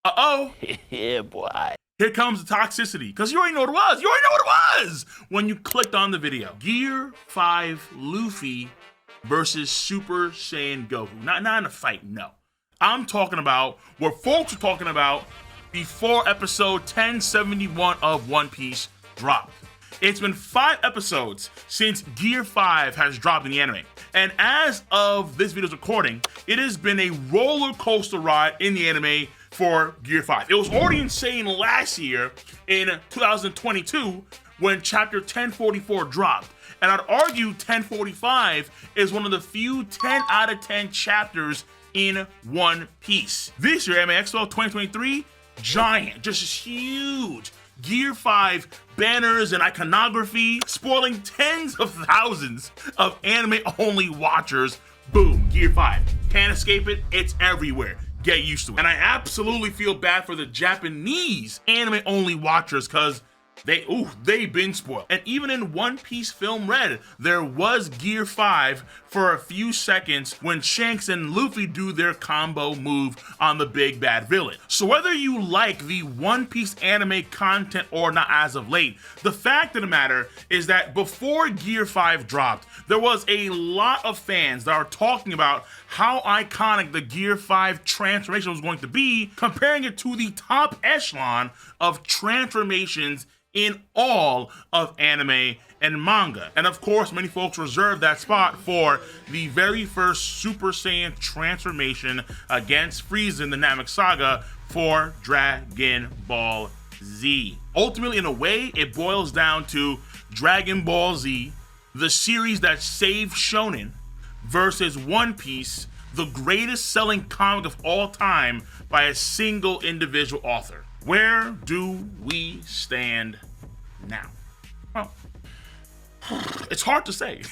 Uh-oh. Yeah, boy. Here comes the toxicity, because you already know what it was. You already know what it was when you clicked on the video. Gear 5 Luffy versus Super Saiyan Goku. Not in a fight, no. I'm talking about what folks were talking about before episode 1071 of One Piece dropped. It's been 5 episodes since Gear 5 has dropped in the anime. And as of this video's recording, it has been a roller coaster ride in the anime for Gear 5. It was already insane last year in 2022 when chapter 1044 dropped. And I'd argue 1045 is one of the few 10 out of 10 chapters in One Piece. This year, Anime Expo 2023, giant, just huge Gear 5 banners and iconography, spoiling tens of thousands of anime-only watchers. Boom, Gear 5. Can't escape it, it's everywhere. Get used to it. And I absolutely feel bad for the Japanese anime-only watchers, because they've been spoiled. And even in One Piece Film Red, there was Gear 5 for a few seconds when Shanks and Luffy do their combo move on the big bad villain. So whether you like the One Piece anime content or not as of late, the fact of the matter is that before Gear 5 dropped, there was a lot of fans that are talking about how iconic the Gear 5 transformation was going to be, comparing it to the top echelon of transformations in all of anime and manga. And of course, many folks reserve that spot for the very first Super Saiyan transformation against Frieza in the Namek Saga for Dragon Ball Z. Ultimately, in a way, it boils down to Dragon Ball Z, the series that saved Shonen, versus One Piece, the greatest selling comic of all time by a single individual author. Where do we stand now? Well, it's hard to say.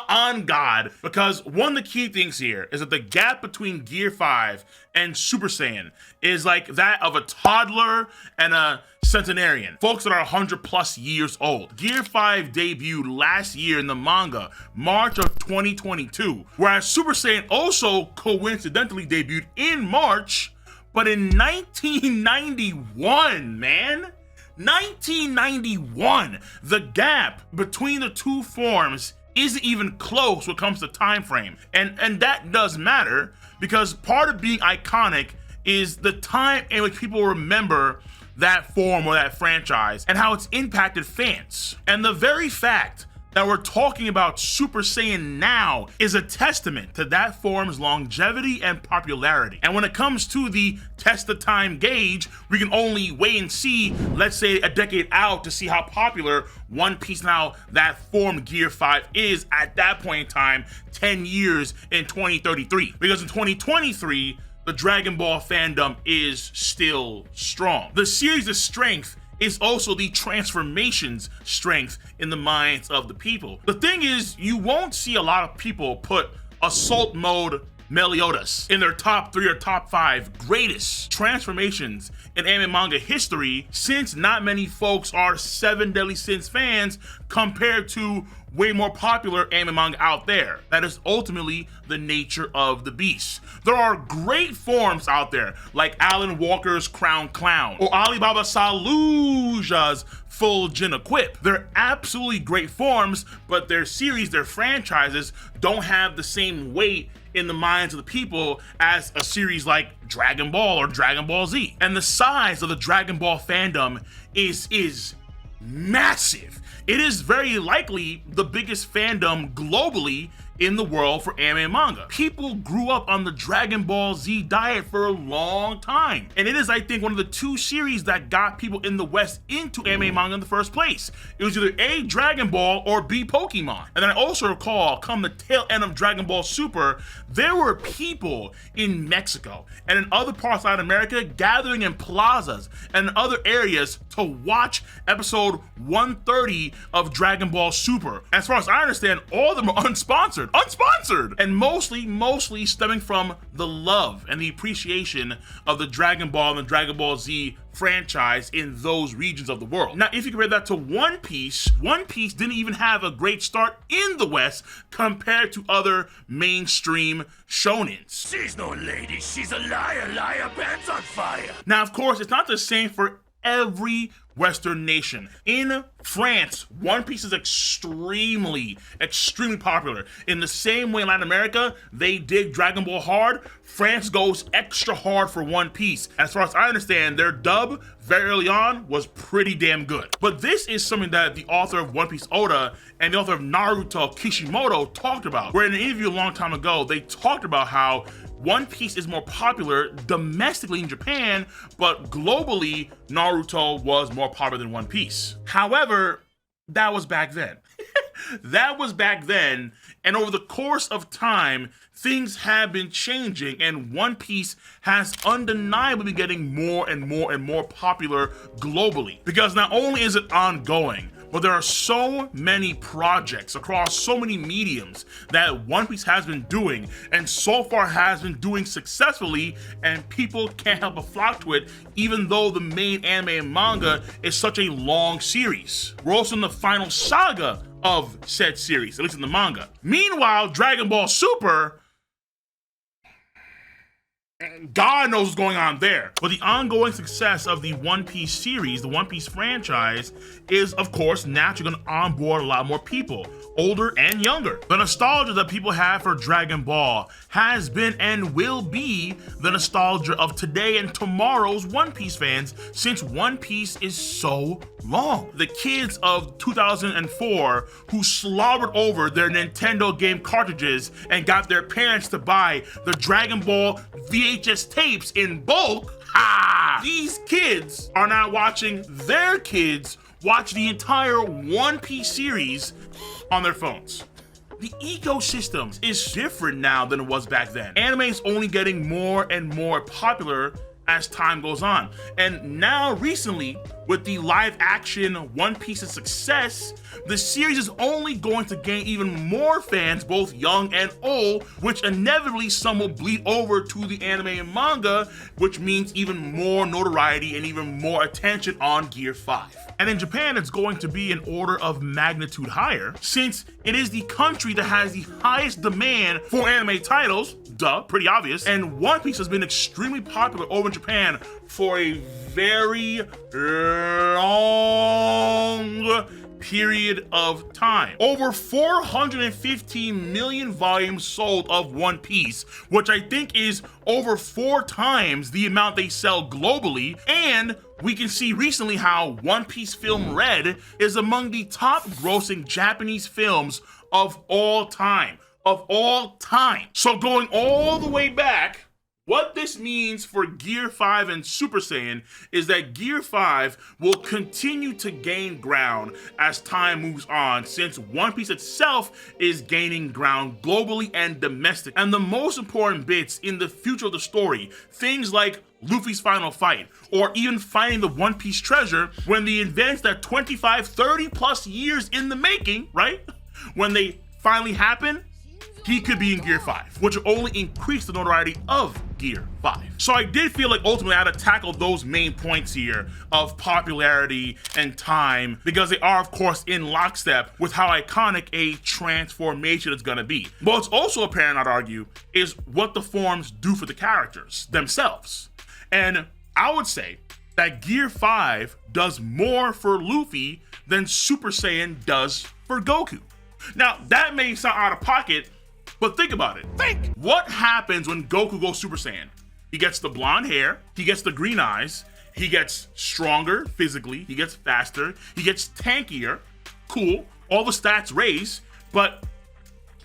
On God, because one of the key things here is that the gap between Gear 5 and Super Saiyan is like that of a toddler and a centenarian, folks that are 100 plus years old. Gear 5 debuted last year in the manga, March of 2022, whereas Super Saiyan also coincidentally debuted in March, but in 1991, man. 1991. The gap between the two forms isn't even close when it comes to time frame. And that does matter, because part of being iconic is the time in which people remember that form or that franchise and how it's impacted fans. And the very fact that we're talking about Super Saiyan now is a testament to that form's longevity and popularity. And when it comes to the test of time gauge, we can only wait and see, let's say a decade out, to see how popular One Piece, now that form Gear 5, is at that point in time, 10 years in 2033. Because in 2023, the Dragon Ball fandom is still strong. The series' strength is also the transformation's strength in the minds of the people. The thing is, you won't see a lot of people put Assault Mode Meliodas in their top 3 or top 5 greatest transformations in anime manga history, since not many folks are 7 Deadly Sins fans compared to way more popular anime manga out there. That is ultimately the nature of the beast. There are great forms out there, like Alan Walker's Crown Clown, or Alibaba Saluja's Full Jin Equip. They're absolutely great forms, but their series, their franchises, don't have the same weight in the minds of the people as a series like Dragon Ball or Dragon Ball Z. And the size of the Dragon Ball fandom is massive. It is very likely the biggest fandom globally in the world for anime and manga. People grew up on the Dragon Ball Z diet for a long time. And it is, I think, one of the 2 series that got people in the West into anime and manga in the first place. It was either A, Dragon Ball, or B, Pokemon. And then I also recall, come the tail end of Dragon Ball Super, there were people in Mexico and in other parts of Latin America gathering in plazas and in other areas to watch episode 130 of Dragon Ball Super. As far as I understand, all of them are unsponsored, and mostly stemming from the love and the appreciation of the Dragon Ball and the Dragon Ball Z franchise in those regions of the world. Now, if you compare that to One Piece didn't even have a great start in the West compared to other mainstream shonens. She's no lady, she's a liar, pants on fire. Now, of course, it's not the same for every Western nation. In France, One Piece is extremely popular. In the same way in Latin America, they dig Dragon Ball hard, France goes extra hard for One Piece. As far as I understand, their dub very early on was pretty damn good. But this is something that the author of One Piece, Oda, and the author of Naruto, Kishimoto, talked about. Where in an interview a long time ago, they talked about how One Piece is more popular domestically in Japan, but globally, Naruto was more popular than One Piece. However, that was back then. And over the course of time, things have been changing, and One Piece has undeniably been getting more and more popular globally. Because not only is it ongoing, but there are so many projects across so many mediums that One Piece has been doing, and so far has been doing successfully, and people can't help but flock to it, even though the main anime and manga is such a long series. We're also in the final saga of said series, at least in the manga. Meanwhile, Dragon Ball Super, God knows what's going on there. But the ongoing success of the One Piece series, the One Piece franchise, is of course naturally going to onboard a lot more people, older and younger. The nostalgia that people have for Dragon Ball has been and will be the nostalgia of today and tomorrow's One Piece fans, since One Piece is so long. The kids of 2004 who slobbered over their Nintendo game cartridges and got their parents to buy the Dragon Ball VHS tapes in bulk, these kids are now watching their kids watch the entire One Piece series on their phones. The ecosystem is different now than it was back then. Anime is only getting more and more popular as time goes on. And now recently, with the live action One Piece's success, the series is only going to gain even more fans, both young and old, which inevitably some will bleed over to the anime and manga, which means even more notoriety and even more attention on Gear 5. And in Japan, it's going to be an order of magnitude higher, since it is the country that has the highest demand for anime titles, duh, pretty obvious, and One Piece has been extremely popular over in Japan for a very long period of time. Over 415 million volumes sold of One Piece, which I think is over 4 times the amount they sell globally. And we can see recently how One Piece Film Red is among the top grossing Japanese films of all time. So going all the way back, what this means for Gear 5 and Super Saiyan is that Gear 5 will continue to gain ground as time moves on, since One Piece itself is gaining ground globally and domestic. And the most important bits in the future of the story, things like Luffy's final fight, or even finding the One Piece treasure, when the events that 25, 30 plus years in the making, right? When they finally happen, he could be in Gear 5, which will only increase the notoriety of Gear 5. So I did feel like ultimately I had to tackle those main points here of popularity and time, because they are of course in lockstep with how iconic a transformation is gonna be. But what's also apparent, I'd argue, is what the forms do for the characters themselves. And I would say that Gear 5 does more for Luffy than Super Saiyan does for Goku. Now, that may sound out of pocket, but think about it. Think! What happens when Goku goes Super Saiyan? He gets the blonde hair, he gets the green eyes, he gets stronger physically, he gets faster, he gets tankier, cool, all the stats raise, but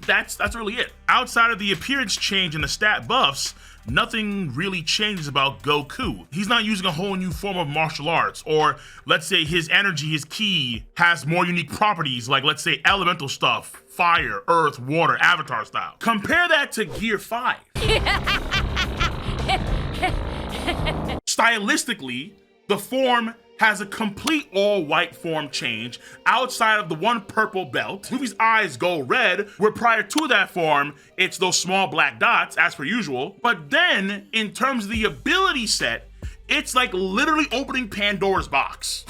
that's really it. Outside of the appearance change and the stat buffs, nothing really changes about Goku. He's not using a whole new form of martial arts, or let's say his energy, his ki, has more unique properties, like let's say elemental stuff, fire, earth, water, avatar style. Compare that to Gear 5. Stylistically, the form has a complete all-white form change outside of the one purple belt. Luffy's eyes go red, where prior to that form, it's those small black dots, as per usual. But then, in terms of the ability set, it's like literally opening Pandora's box.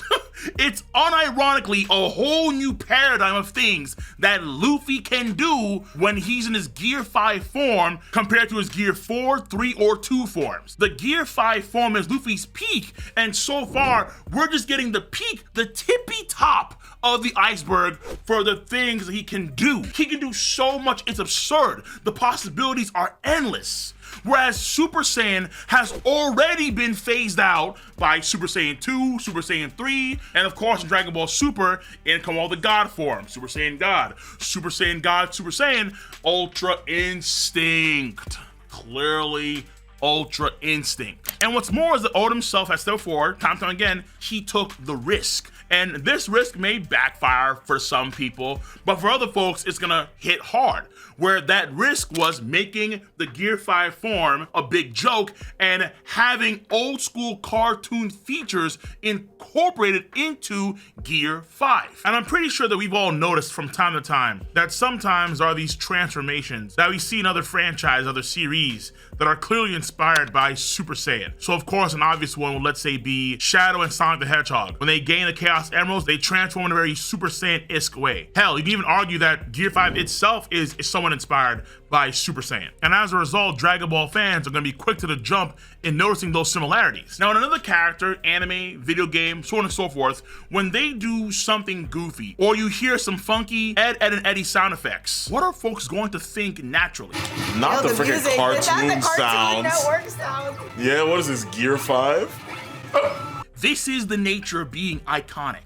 It's unironically a whole new paradigm of things that Luffy can do when he's in his Gear 5 form compared to his Gear 4, 3, or 2 forms. The Gear 5 form is Luffy's peak, and so far, we're just getting the peak, the tippy top of the iceberg for the things that he can do. He can do so much, it's absurd. The possibilities are endless. Whereas Super Saiyan has already been phased out by Super Saiyan 2, Super Saiyan 3, and of course in Dragon Ball Super, in come all the God forms, Super Saiyan God, Super Saiyan God, Super Saiyan, Ultra Instinct. Clearly Ultra Instinct. And what's more is that Oda himself has said before, time and time again, he took the risk. And this risk may backfire for some people, but for other folks, it's gonna hit hard. Where that risk was making the Gear 5 form a big joke and having old school cartoon features incorporated into Gear 5. And I'm pretty sure that we've all noticed from time to time that sometimes there are these transformations that we see in other franchises, other series that are clearly inspired by Super Saiyan. So of course, an obvious one would, let's say, be Shadow and Sonic the Hedgehog. When they gain the Chaos Emeralds, they transform in a very Super Saiyan-esque way. Hell, you can even argue that Gear 5 itself is somewhat inspired by Super Saiyan. And as a result, Dragon Ball fans are gonna be quick to the jump in noticing those similarities. Now, in another character, anime, video game, so on and so forth, when they do something goofy, or you hear some funky Ed, and Eddie sound effects, what are folks going to think naturally? Not the freaking music. cartoon sounds. Network sound. Yeah, what is this, Gear 5? This is the nature of being iconic.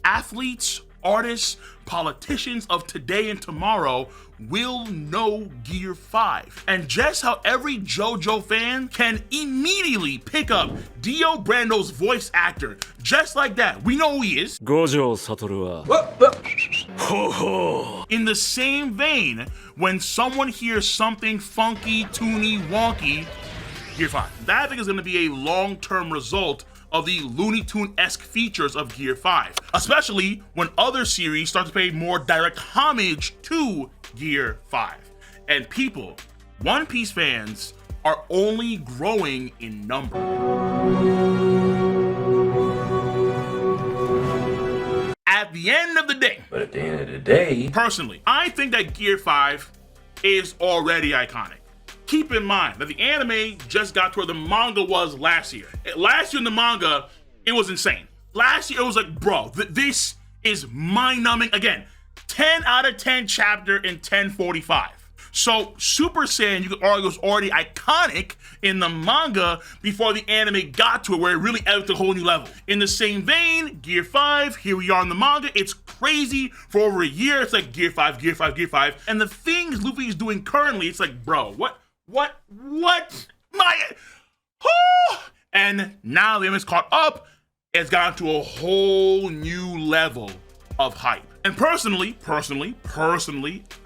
Athletes, artists, politicians of today and tomorrow will know Gear 5. And just how every JoJo fan can immediately pick up Dio Brando's voice actor, just like that. We know who he is. Gojo Satoru wa. In the same vein, when someone hears something funky, toony, wonky, Gear 5. That I think is going to be a long-term result of the Looney Tune-esque features of Gear 5, especially when other series start to pay more direct homage to Gear 5. And people, One Piece fans, are only growing in number. At the end of the day, But at the end of the day, personally, I think that Gear 5 is already iconic. Keep in mind that the anime just got to where the manga was last year. Last year in the manga, it was insane. Last year, it was like, bro, this is mind-numbing. Again, 10 out of 10 chapter in 1045. So Super Saiyan, you could argue, was already iconic in the manga before the anime got to it, where it really elevated to a whole new level. In the same vein, Gear 5, here we are in the manga. It's crazy. For over a year, it's like Gear 5, Gear 5, Gear 5. And the things Luffy is doing currently, it's like, bro, what? And now the anime's caught up. It's gotten to a whole new level of hype. And personally,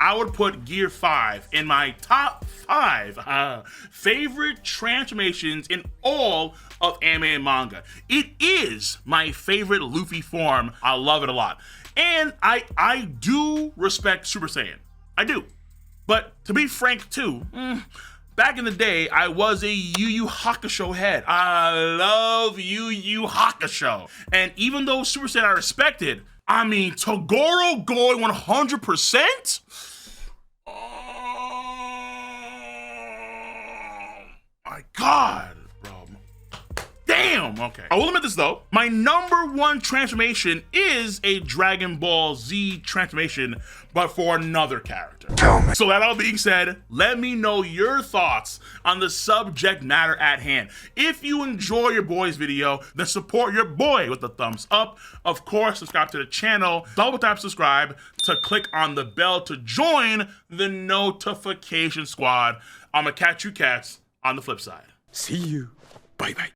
I would put Gear 5 in my top 5 favorite transformations in all of anime and manga. It is my favorite Luffy form. I love it a lot. And I do respect Super Saiyan. I do. But to be frank too, back in the day, I was a Yu Yu Hakusho head. I love Yu Yu Hakusho. And even though Super Saiyan I respected, I mean, Togoro going 100%? Oh my God, bro. Damn, okay. I will admit this though. My number one transformation is a Dragon Ball Z transformation, but for another character. So that all being said, let me know your thoughts on the subject matter at hand. If you enjoy your boy's video, then support your boy with a thumbs up. Of course, subscribe to the channel, double tap subscribe to click on the bell to join the notification squad. I'ma catch you cats on the flip side. See you. Bye bye.